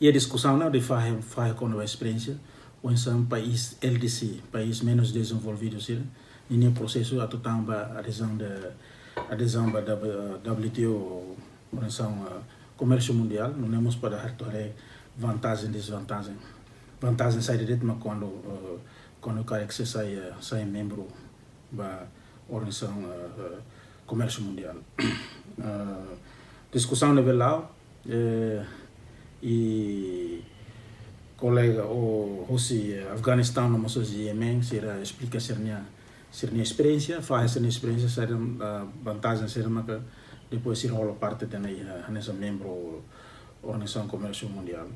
E a discussão não de faz com a experiência, ou em país LDC, país menos desenvolvido, e no processo a adesão da WTO, comércio mundial, não temos para ter vantagem e desvantagem. Vantagem sai direto, mas quando o cara que sai membro da organização comércio mundial. Discussão nível lá, e colega o Rússia, Afeganistão, não sei Yemen, será explica ser minha experiência, faz ser minha experiência, ser a vantagem ser que depois se rola parte da nessa membro organização comércio mundial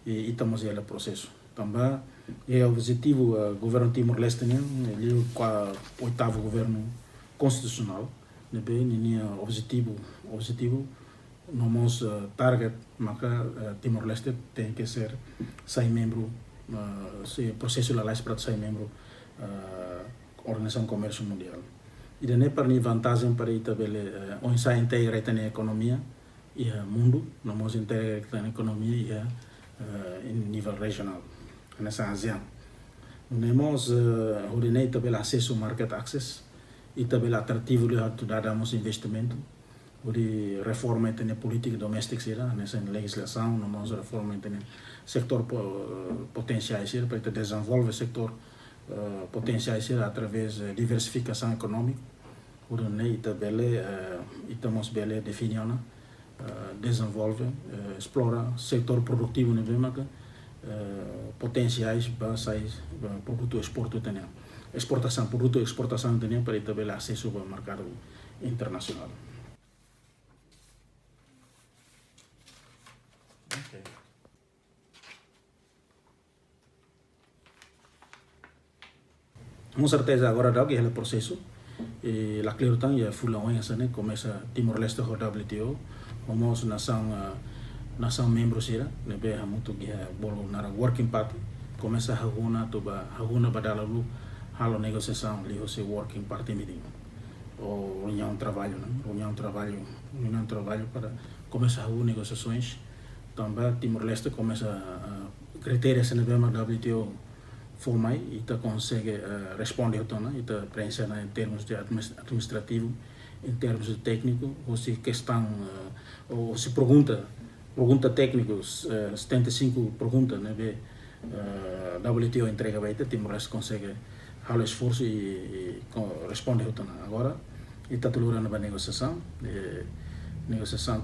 e estamos aí no processo. Também é o objetivo governo Timor-Leste, ele é o oitavo governo constitucional, né, objetivo no nosso target, mas Timor-Leste tem que ser sai membro, se processo lá para sair membro organização comércio mundial. E daí para mim vantagem para ir também onde sai integra na economia e mundo, não nos integra na economia e em nível regional, nessa ASEAN. Nós também acesso ao market access e também atrativo de darmos investimento, de reforma na política doméstica, nessa legislação, nós reforma no setor potenciais para desenvolver o setor potenciais através de diversificação econômica, e também estamos bem definindo, desenvolve, explora setor produtivo potenciais para sair produto exporto também, exportação produto exportação também para também acesso ao mercado internacional. Okay. Com certeza agora dá que é o processo e a clareza é fulaonha né começa Timor-Leste com WTO, vamos nação membros era né bem muito que é bolo na working party começa a haguna badala lu halo negociação ali o working party meeting ou reunião de trabalho para começar a negociações. Também Timor-Leste começa a critérios na WTO formai e consegue responder e preencher em termos de administrativo, em termos de técnico, ou se questão ou se pergunta técnicos 75 perguntas né WTO entrega vai ter Timor-Leste consegue o esforço e responder agora e está tudo na negociação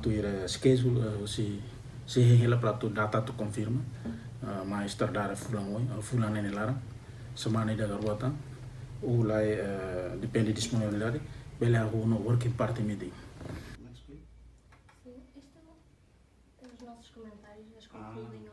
tu ir schedule se hela para tu data tu confirma mas tardar fulano nem lá semana da garota ou lá depende de disponibilidade bela no working party meeting. Sim, isto é os nossos comentários, as conclusões.